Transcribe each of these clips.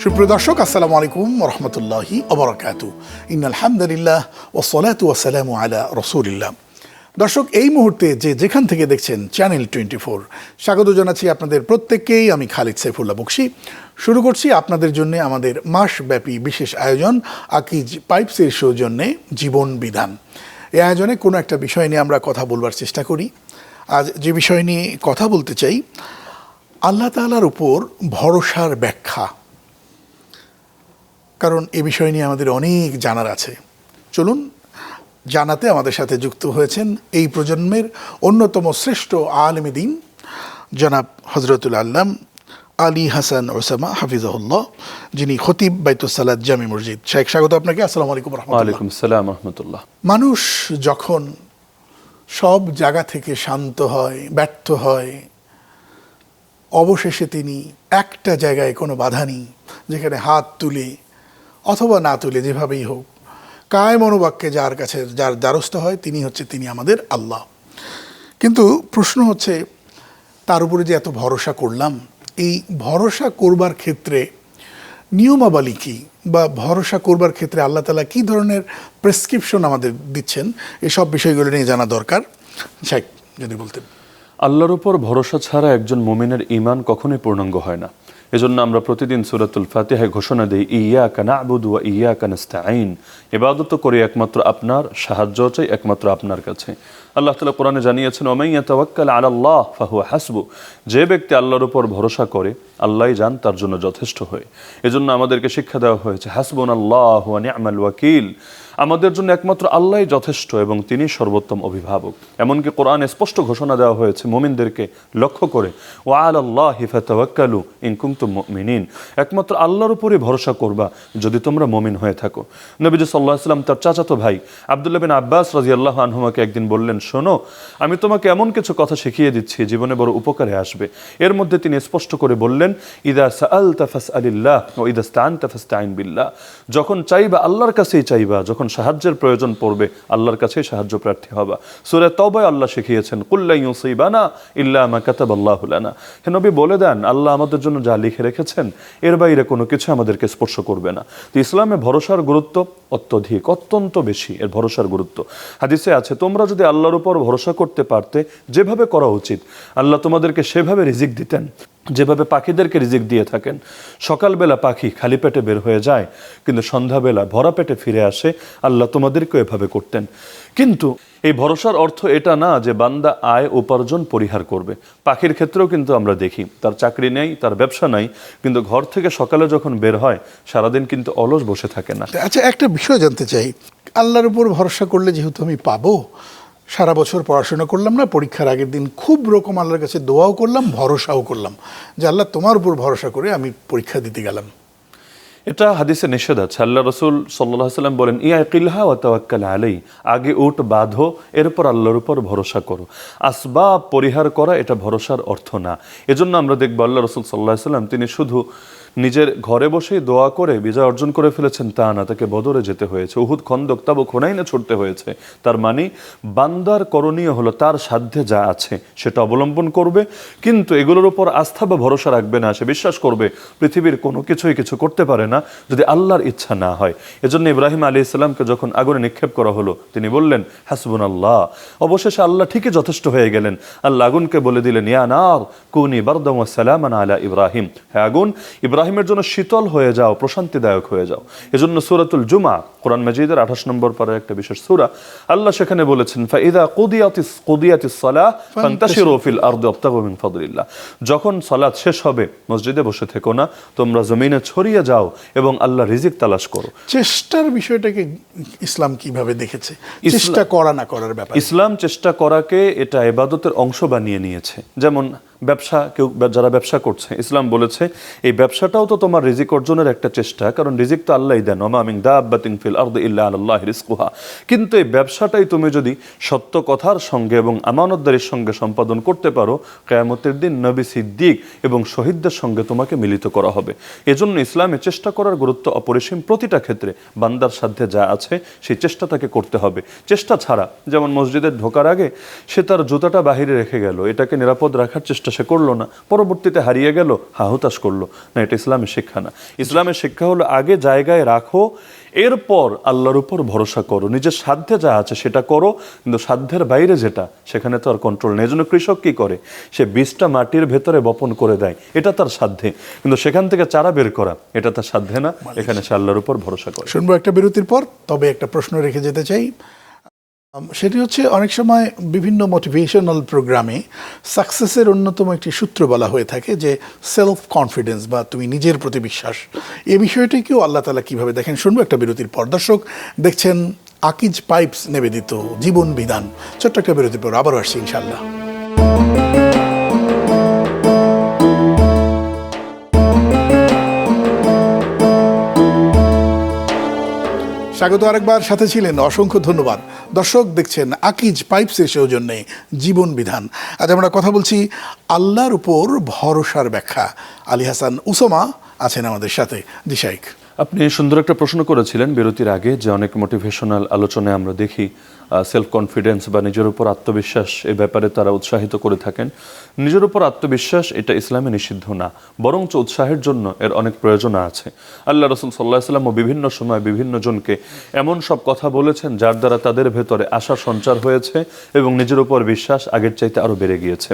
সুপ্রিয় দর্শক, আসসালামু আলাইকুম ওয়া রাহমাতুল্লাহি ওয়া বারাকাতুহু। ইন্নাল হামদুলিল্লাহ ওয়াস সালাতু ওয়াস সালামু আলা রাসূলিল্লাহ। দর্শক, এই মুহূর্তে যেখান থেকে দেখছেন চ্যানেল 24, স্বাগত জানাচ্ছি আপনাদের প্রত্যেককেই। আমি খালিদ সাইফুল্লাহ বকশী। শুরু করছি আপনাদের জন্য আমাদের মাসব্যাপী বিশেষ আয়োজন আকিজ পাইপসের সৌজন্যে জীবন বিধান। এই আয়োজনে কোনো একটা বিষয় নিয়ে আমরা কথা বলবার চেষ্টা করি। আজ যে বিষয় নিয়ে কথা বলতে চাই, আল্লাহ তাআলার উপর ভরসার ব্যাখ্যা। কারণ এ বিষয় নিয়ে আমাদের অনেক জানার আছে। চলুন জানাতে আমাদের সাথে যুক্ত হয়েছেন এই প্রজন্মের অন্যতম শ্রেষ্ঠ আলেমে দ্বীন জনাব হযরতুল আল্লাম আলী হাসান ওসামা হাফিজাহুল্লাহ, যিনি খতিব বাইতুস সালাত জামি মসজিদ। শেখ, স্বাগত আপনাকে। আসসালামু আলাইকুম ওয়া রাহমাতুল্লাহ। ওয়ালাইকুম আসসালাম ওয়া রাহমাতুল্লাহ। মানুষ যখন সব জায়গা থেকে শান্ত হয়, ব্যর্থ হয়, অবশেষে তিনি একটা জায়গায় কোনো বাধা নেই, যেখানে হাত তুলে অথবা না তুলে যেভাবেই হোক কায় মনোবাক্যে যার কাছে যার দ্বারস্থ হয় তিনি আমাদের আল্লাহ। কিন্তু প্রশ্ন হচ্ছে, তার উপরে যে এত ভরসা করলাম, এই ভরসা করবার ক্ষেত্রে নিয়মাবলী কী, বা ভরসা করবার ক্ষেত্রে আল্লাহ তাআলা কী ধরনের প্রেসক্রিপশন আমাদের দিচ্ছেন, এসব বিষয়গুলো নিয়ে জানা দরকার। শেখ, যদি বলতেন। আল্লাহর উপর ভরসা ছাড়া একজন মুমিনের ঈমান কখনোই পূর্ণাঙ্গ হয় না। এজন্য আমরা প্রতিদিন সূরাতুল ফাতিহায় ঘোষণা দিই, ইয়াকা না'বুদু ওয়া ইয়াকা নাস্তাঈন। ইবাদত করি একমাত্র আপনার, সাহায্য চাই একমাত্র আপনার কাছে। আল্লাহ তাআলা কোরআনে জানিয়েছেন, ওয়া মান ইয়াতাওয়াক্কাল আলাল্লাহ ফাহুয়া হাসবু। যে ব্যক্তি আল্লাহর উপর ভরসা করে, আল্লাহই যান তার জন্য যথেষ্ট হয়। এজন্য আমাদেরকে শিক্ষা দেওয়া হয়েছে, হাসবুনাল্লাহু ওয়া নি'মাল ওয়াকিল। আমাদের জন্য একমাত্র আল্লাহই যথেষ্ট এবং তিনি সর্বোত্তম অভিভাবক। এমনকি কোরআনে স্পষ্ট ঘোষণা দেওয়া হয়েছে মুমিনদেরকে লক্ষ্য করে, ওয়া আলাল্লাহি ফাতাওয়াক্কালু ইন কুনতুম মুমিনিন। একমাত্র আল্লাহর উপরই ভরসা করবা যদি তোমরা মুমিন হয়ে থাকো। নবীজি সাল্লাল্লাহু আলাইহি ওয়াসাল্লাম তার চাচাতো ভাই আব্দুল্লাহ বিন আব্বাস রাদিয়াল্লাহু আনহুমাকে একদিন বললেন, শোনো, আমি তোমাকে এমন কিছু কথা শিখিয়ে দিচ্ছি জীবনে বড় উপকারে আসবে। এর মধ্যে তিনি স্পষ্ট করে বললেন, ইদা সাআলতা ফাসআলিল্লাহ ওয়া ইদা ইসতাআনতা ফাসতাঈন বিল্লাহ। যখন চাইবা আল্লাহর কাছেই চাইবা, যখন সাহায্যের প্রয়োজন পড়বে আল্লাহর কাছেই সাহায্য প্রার্থী হবা। সূরা তাওবায় আল্লাহ শিখিয়েছেন, কুল লা ইউসিবানা ইল্লা মা কাতাবাল্লাহু লানা। হে নবী, বলে দেন, আল্লাহ আমাদের জন্য যা লিখে রেখেছেন এর বাইরে কোনো কিছু আমাদেরকে স্পর্শ করবে না। তো ইসলামে ভরসার গুরুত্ব অত্যধিক, অত্যন্ত বেশি এর ভরসার গুরুত্ব। হাদিসে আছে, তোমরা যদি আল্লাহর উপর ভরসা করতে পারতে যেভাবে করা উচিত, আল্লাহ তোমাদেরকে সেভাবে রিজিক দিতেন, যেভাবে পাখিদেরকে রিজিক দিয়ে থাকেন। সকালবেলা পাখি খালি পেটে বের হয়ে যায়, কিন্তু সন্ধ্যাবেলা ভরা পেটে ফিরে আসে। আল্লাহ তোমাদেরকেও এভাবে করতেন। কিন্তু এই ভরসার অর্থ এটা না যে বান্দা আয় উপার্জন পরিহার করবে। পাখির ক্ষেত্রেও কিন্তু আমরা দেখি, তার চাকরি নেই, তার ব্যবসা নাই, কিন্তু ঘর থেকে সকালে যখন বের হয় সারাদিন কিন্তু অলস বসে থাকে না। আচ্ছা, একটা বিষয় জানতে চাই। আল্লাহর উপর ভরসা করলে যেহেতু আমি পাবো, সারা বছর পড়াশোনা করলাম না, পরীক্ষার আগের দিন খুব রকম আল্লাহর কাছে দোয়াও করলাম, ভরসাও করলাম যে আল্লাহ তোমার উপর ভরসা করে আমি পরীক্ষা দিতে গেলাম, এটা হাদিসে নিষেধ আছে। আল্লাহ রাসূল সাল্লাল্লাহু আলাইহি ওয়াসাল্লাম বলেন, ইয়াকিলহা ওয়া তাওয়াক্কাল আলাইহি। আগে উট বাঁধো, এরপর আল্লাহর উপর ভরসা করো। আসবাব পরিহার করা এটা ভরসার অর্থ না। এজন্য আমরা দেখব আল্লাহ রাসূল সাল্লাল্লাহু আলাইহি ওয়াসাল্লাম তিনি শুধু নিজের ঘরে বসেই দোয়া করে বিজয় অর্জন করে ফেলেছেন তা না, তাকে বদরে যেতে হয়েছে, উহুদ, খন্দক, তাবুক, হুনাইনে ছুটতে হয়েছে। তার মানে বান্দার করণীয় হলো তার সাধ্যে যা আছে সেটা অবলম্বন করবে, কিন্তু এগুলোর উপর আস্থা বা ভরসা রাখবে না। সে বিশ্বাস করবে পৃথিবীর কোনো কিছুই কিছু করতে পারে না যদি আল্লাহর ইচ্ছা না হয়। এজন্য ইব্রাহিম আলাইহিস সালামকে যখন আগুনে নিক্ষেপ করা হলো, তিনি বললেন হাসবুনাল্লাহ। অবশেষে আল্লাহ ঠিকই যথেষ্ট হয়ে গেলেন। আল্লাহ আগুনকে বলে দিলেন, ইয়া নার কুনি বারদাম ওয়া সালামান আলা ইব্রাহিম। হে আগুন, ইব্রাহিমের জন্য শীতল হয়ে যাও, প্রশান্তিদায়ক হয়ে যাও। এজন্য সূরাতুল জুমা, কোরআন মাজিদের 28 নম্বর পারার একটা বিশেষ সূরা, আল্লাহ সেখানে বলেছেন, ফাইদা কুদিয়াতিস সালাহ ফান্তাশিরু ফিল আরদি ওয়াবতাগু মিন ফাদলিল্লাহ। যখন সালাত শেষ হবে মসজিদে বসে থেকো না, তোমরা জমিনে ছড়িয়ে যাও এবং আল্লাহ রিজিক তালাশ করো। চেষ্টার বিষয়টাকে ইসলাম কিভাবে দেখেছে? চেষ্টা করা না করার ব্যাপার। ইসলাম চেষ্টা করাকে এটা ইবাদতের অংশ বানিয়ে নিয়েছে। যেমন ব্যবসা, কেউ যারা ব্যবসা করছে, ইসলাম বলেছে এই ব্যবসাটাও তো তোমার রিজিক অর্জনের একটা চেষ্টা, কারণ রিজিক তো আল্লাহই দেন, ওয়া মা মিন দাব্বাতিন ফিল আরদি ইল্লা আলাল্লাহি রিজকুহা। কিন্তু এই ব্যবসাটাই তুমি যদি সত্য কথার সঙ্গে এবং আমানতদারির সঙ্গে সম্পাদন করতে পারো, কিয়ামতের দিন নবী, সিদ্দিক এবং শহীদদের সঙ্গে তোমাকে মিলিত করা হবে। এজন্য ইসলামে চেষ্টা করার গুরুত্ব অপরিসীম। প্রতিটা ক্ষেত্রে বান্দার সাধ্যে যা আছে সেই চেষ্টা তাকে করতে হবে। চেষ্টা ছাড়া, যেমন মসজিদে ঢোকার আগে সে তার জুতাটা বাহিরে রেখে গেল, এটাকে নিরাপদ রাখার চেষ্টা চেষ্টা সে করলো না, পরবর্তীতে হারিয়ে গেল, হাহুতাশ করলো না। এটা ইসলামের শিক্ষা না। ইসলামের শিক্ষা হলো আগে জায়গায় রাখো, এরপর আল্লাহর উপর ভরসা করো। নিজের সাধ্যে যা আছে সেটা করো, কিন্তু সাধ্যের বাইরে যেটা, সেখানে তো আর কন্ট্রোল নেই। এজন্য কৃষক কি করে, সে বীজটা মাটির ভেতরে বপন করে দেয়, এটা তার সাধ্যে, কিন্তু সেখান থেকে চারা বের করা এটা তার সাধ্যে না। এখানে সে আল্লাহর উপর ভরসা করে। শুনবো একটা বিরতির পর, তবে একটা প্রশ্ন রেখে যেতে চাই। সেটি হচ্ছে, অনেক সময় বিভিন্ন মোটিভেশনাল প্রোগ্রামে সাকসেসের অন্যতম একটি সূত্র বলা হয়ে থাকে যে সেলফ কনফিডেন্স, বা তুমি নিজের প্রতি বিশ্বাস। এই বিষয়টিকেও আল্লাহ তাআলা কিভাবে দেখেন, শুনবো একটা বিরতির পর। দর্শক দেখছেন আকিজ পাইপস নিবেদিত জীবন বিধান। ছোট্ট একটা বিরতির পর আবারও আসছি ইনশাআল্লাহ। স্বাগত আরেকবার, সাথে ছিলেন, অসংখ্য ধন্যবাদ। দর্শক দেখছেন আকিজ পাইপসের সৌজন্যে জীবন বিধান। আজ আমরা কথা বলছি আল্লাহর উপর ভরসার ব্যাখ্যা। আলী হাসান উসামা আছেন আমাদের সাথে। জি শাইখ। আপনি সুন্দর একটা প্রশ্ন করেছিলেন বিরতির আগে, যে অনেক মোটিভেশনাল আলোচনায় আমরা দেখি সেলফ কনফিডেন্স বা নিজের উপর আত্মবিশ্বাস, এ ব্যাপারে তারা উৎসাহিত করে থাকেন। নিজের উপর আত্মবিশ্বাস এটা ইসলামে নিষিদ্ধ না, বরঞ্চ উৎসাহের জন্য এর অনেক প্রয়োজন আছে। আল্লাহ রাসূল সাল্লাল্লাহু আলাইহি ওয়াসাল্লাম বিভিন্ন সময় বিভিন্ন জনকে এমন সব কথা বলেছেন যার দ্বারা তাদের ভেতরে আশা সঞ্চার হয়েছে এবং নিজের উপর বিশ্বাস আগের চাইতে আরও বেড়ে গিয়েছে।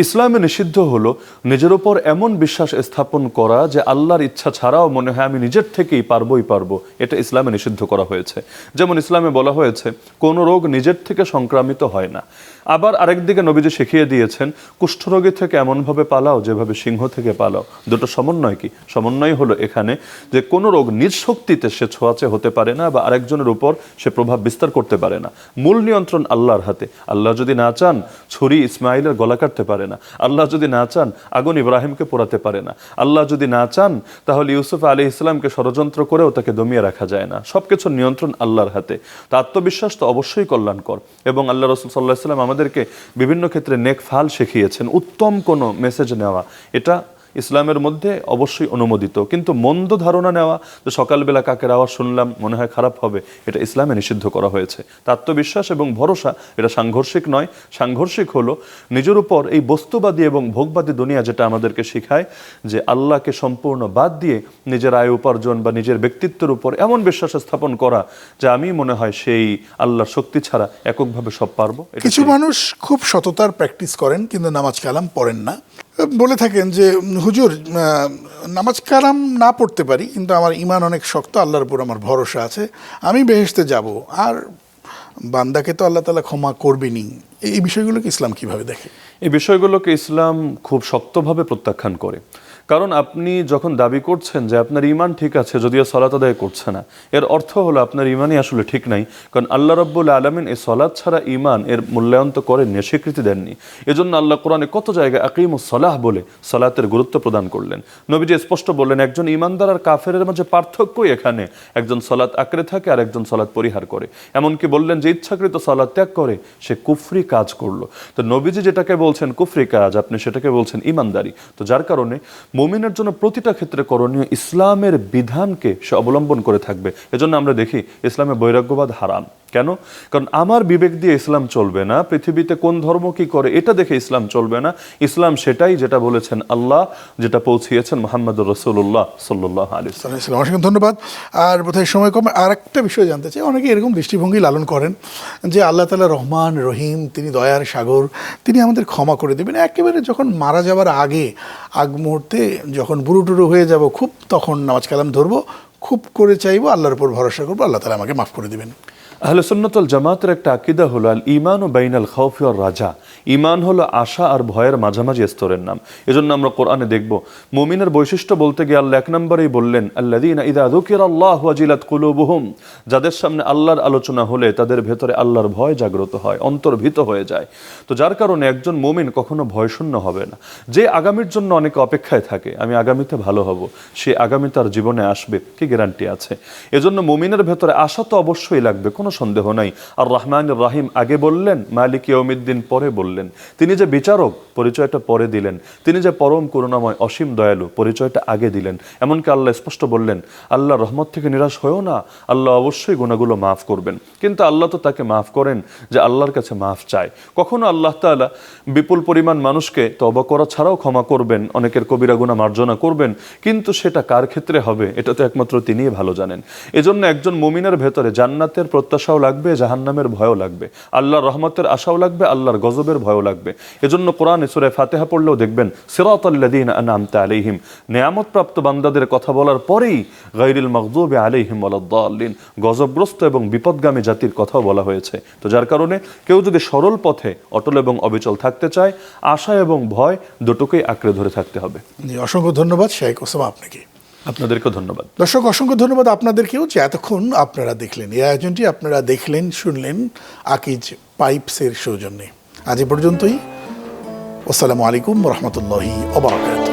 ইসলামে নিষিদ্ধ হলো নিজের উপর এমন বিশ্বাস স্থাপন করা যে আল্লাহর ইচ্ছা ছাড়াও মনে হয় আমি নিজের থেকেই পারবো। এটা ইসলামে নিষিদ্ধ করা হয়েছে। যেমন ইসলামে বলা হয়েছে কোনো রোগ নিজের থেকে সংক্রামিত হয় না। আবার আরেকদিকে নবীজি শিখিয়ে দিয়েছেন কুষ্ঠরোগী থেকে এমনভাবে পালাও যেভাবে সিংহ থেকে পালাও। দুটো সমন্বয় কি? সমন্বয় হলো এখানে যে কোনো রোগ নিজ শক্তিতে সে ছোঁয়াচে হতে পারে না বা আরেকজনের উপর সে প্রভাব বিস্তার করতে পারে না। মূল নিয়ন্ত্রণ আল্লাহর হাতে। আল্লাহ যদি না চান ছুরি ইসমাইলের গলা কাটতে পারে না। আল্লাহ যদি না চান আগুন ইব্রাহিমকে পোড়াতে পারে না। আল্লাহ যদি না চান তাহলে ইউসুফ আলাইহিস সালামকে ষড়যন্ত্র করেও তাকে দমিয়ে রাখা যায় না। সবকিছুর নিয়ন্ত্রণ আল্লাহর হাতে। তা আত্মবিশ্বাস তো অবশ্যই কল্যাণকর, এবং আল্লাহ রাসূল সাল্লাল্লাহু আলাইহি ওয়াসাল্লাম আমাদেরকে বিভিন্ন ক্ষেত্রে নেক ফাল শিখিয়েছেন। উত্তম কোনো মেসেজ নেওয়া এটা ইসলামের মধ্যে অবশ্যই অনুমোদিত, কিন্তু মন্দ ধারণা নেওয়া যে সকালবেলা কাকের আওয়াজ শুনলাম মনে হয় খারাপ হবে, এটা ইসলামে নিষিদ্ধ করা হয়েছে। তা আত্মবিশ্বাস এবং ভরসা এটা সাংঘর্ষিক নয়। সাংঘর্ষিক হলো নিজের উপর এই বস্তুবাদী এবং ভোগবাদী দুনিয়া যেটা আমাদেরকে শেখায় যে আল্লাহকে সম্পূর্ণ বাদ দিয়ে নিজের আয় উপার্জন বা নিজের ব্যক্তিত্বের উপর এমন বিশ্বাস স্থাপন করা যে আমি মনে হয় সেই আল্লাহর শক্তি ছাড়া এককভাবে সব পারবো। কিছু মানুষ খুব সততার প্র্যাকটিস করেন কিন্তু নামাজ কালাম পড়েন না। বলে থাকেন যে হুজুর, নামাজ কালাম না পড়তে পারি কিন্তু আমার ঈমান অনেক শক্ত, আল্লাহর উপর আমার ভরসা আছে, আমি বেহেশতে যাব, আর বান্দাকে তো আল্লাহ তাআলা ক্ষমা করবেনই। এই বিষয়গুলোকে ইসলাম কিভাবে দেখে? এই বিষয়গুলোকে ইসলাম খুব শক্তভাবে প্রত্যাখ্যান করে। কারণ আপনি যখন দাবি করছেন যে আপনার ঈমান ঠিক আছে যদিও সালাত আদায় করছে না, এর অর্থ হলো আপনার ঈমানই আসলে ঠিক নাই। কারণ আল্লাহ রাব্বুল আলামিন এই সালাত ছাড়া ঈমান এর মূল্যায়ন তো করেননি, স্বীকৃতি দেননি। এজন্য আল্লাহ কোরআনে কত জায়গায় আকিমুস সালাহ বলে সালাতের গুরুত্ব প্রদান করলেন। নবীজি স্পষ্ট বললেন একজন ঈমানদার আর কাফেরের মাঝে পার্থক্যই এখানে, একজন সালাত আঁকড়ে থাকে আর একজন সালাত পরিহার করে। এমনকি বললেন যে ইচ্ছাকৃত সালাত ত্যাগ করে সে কুফরি কাজ করলো। তো নবীজি যেটাকে বলছেন কুফরি কাজ, আপনি সেটাকে বলছেন ঈমানদারি। তো যার কারণে মুমিনের জন্য প্রতিটা ক্ষেত্রে করণীয় ইসলামের বিধানকে সে অবলম্বন করে থাকবে। এজন্য আমরা দেখি ইসলামে বৈরাগ্যবাদ হারাম। কেন? কারণ আমার বিবেক দিয়ে ইসলাম চলবে না, পৃথিবীতে কোন ধর্ম কি করে এটা দেখে ইসলাম চলবে না। ইসলাম সেটাই যেটা বলেছেন আল্লাহ, যেটা পৌঁছিয়েছেন মুহাম্মদুর রাসূলুল্লাহ সাল্লাল্লাহু আলাইহি ওয়াসাল্লাম। অসংখ্য ধন্যবাদ। আর বোধহয় সময় কম, আর একটা বিষয় জানতে চাই। অনেকে এরকম দৃষ্টিভঙ্গি লালন করেন যে আল্লাহ তাআলা রহমান রহিম, তিনি দয়ার সাগর, তিনি আমাদের ক্ষমা করে দেবেন। একেবারে যখন মারা যাওয়ার আগ মুহূর্তে যখন বুড়ো টুরু হয়ে যাব, খুব তখন নামাজ কালাম ধরবো, খুব করে চাইবো, আল্লাহর উপর ভরসা করবো, আল্লাহ তাআলা আমাকে মাফ করে দেবেন। আহলে সুন্নাত ওয়াল জামাতের একটা আকীদা হলো আল ঈমানু বাইনাল খাউফি ওয়ার রাজা। ঈমান হলো আশা আর ভয়ের মাঝামাঝি স্তরের নাম। এজন্য আমরা কোরআনে দেখব মুমিনের বৈশিষ্ট্য বলতে গিয়ে আল্লাহ এক নম্বরেই বললেন আল্লাযীনা ইযা যুকিরাল্লাহু ওয়াজিলাত কুলুবুহুম, যাদের সামনে আল্লাহর আলোচনা হলে তাদের ভেতরে আল্লাহর ভয় জাগ্রত হয়, অন্তর্ভীত হয়ে যায়। তো যার কারণে একজন মুমিন কখনো ভয়শূন্য হবে না। যে আগামীর জন্য অনেকে অপেক্ষায় থাকে, আমি আগামীতে ভালো হব, সে আগামী তার জীবনে আসবে, কি গ্যারান্টি আছে? এজন্য মুমিনের ভেতরে আশা তো অবশ্যই লাগবে, কোনো সন্দেহ নাই। আর রহমান রাহিম আগে বললেন, মালিক ইয়াউমিদ্দিন পরে বললেন। তিনি যে বিচারক পরিচয়টা পরে দিলেন, তিনি যে পরম করুণাময় অসীম দয়ালু পরিচয়টা আগে দিলেন। এমনকি আল্লাহ স্পষ্ট বললেন, আল্লাহ রহমত থেকে নিরাশ হয়েও না, আল্লাহ অবশ্যই গুনাহগুলো মাফ করবেন। কিন্তু আল্লাহ তো তাকে মাফ করেন যে আল্লাহর কাছে মাফ চায়। কখনো আল্লাহ তাআলা বিপুল পরিমাণ মানুষকে তওবা করা ছাড়াও ক্ষমা করবেন, অনেকের কবিরা গুনাহ মার্জনা করবেন, কিন্তু সেটা কার ক্ষেত্রে হবে এটা তো একমাত্র তিনিই ভালো জানেন। এজন্য একজন মুমিনের ভেতরে জান্নাতের প্রত্যাশাও লাগবে, জাহান্নামের ভয়ও লাগবে, আল্লাহর রহমতের আশাও লাগবে, আল্লাহর গজবের ভয়ও লাগবে। এজন্য কোরআনে সূরা ফাতিহা পড়লেও দেখবেন সিরাতাল্লাযীনা আনআমতা আলাইহিম, নেয়ামতপ্রাপ্ত বান্দাদের কথা বলার পরেই গায়রিল মাগদুবি আলাইহিম ওয়ালাদ-দাল্লিন, গজবগ্রস্ত এবং বিপদগামী জাতির কথাও বলা হয়েছে। তো যার কারণে কেউ যদি সরল পথে অটল এবং অবিচল থাকতে চায়, আশা এবং ভয় দুটোকেই আঁকড়ে ধরে থাকতে হবে। জি, অসংখ্য ধন্যবাদ শেখ ওসামা আপনাকে। আপনাদেরকেও ধন্যবাদ। দর্শক, অসংখ্য ধন্যবাদ আপনাদেরকেও যে এতক্ষণ আপনারা দেখলেন এই আয়োজনটি, আপনারা দেখলেন শুনলেন আকিজ পাইপসের সৌজন্যে। আজ এ পর্যন্তই। আসসালামু আলাইকুম ওয়া রাহমাতুল্লাহি ওয়া বারাকাতুহু।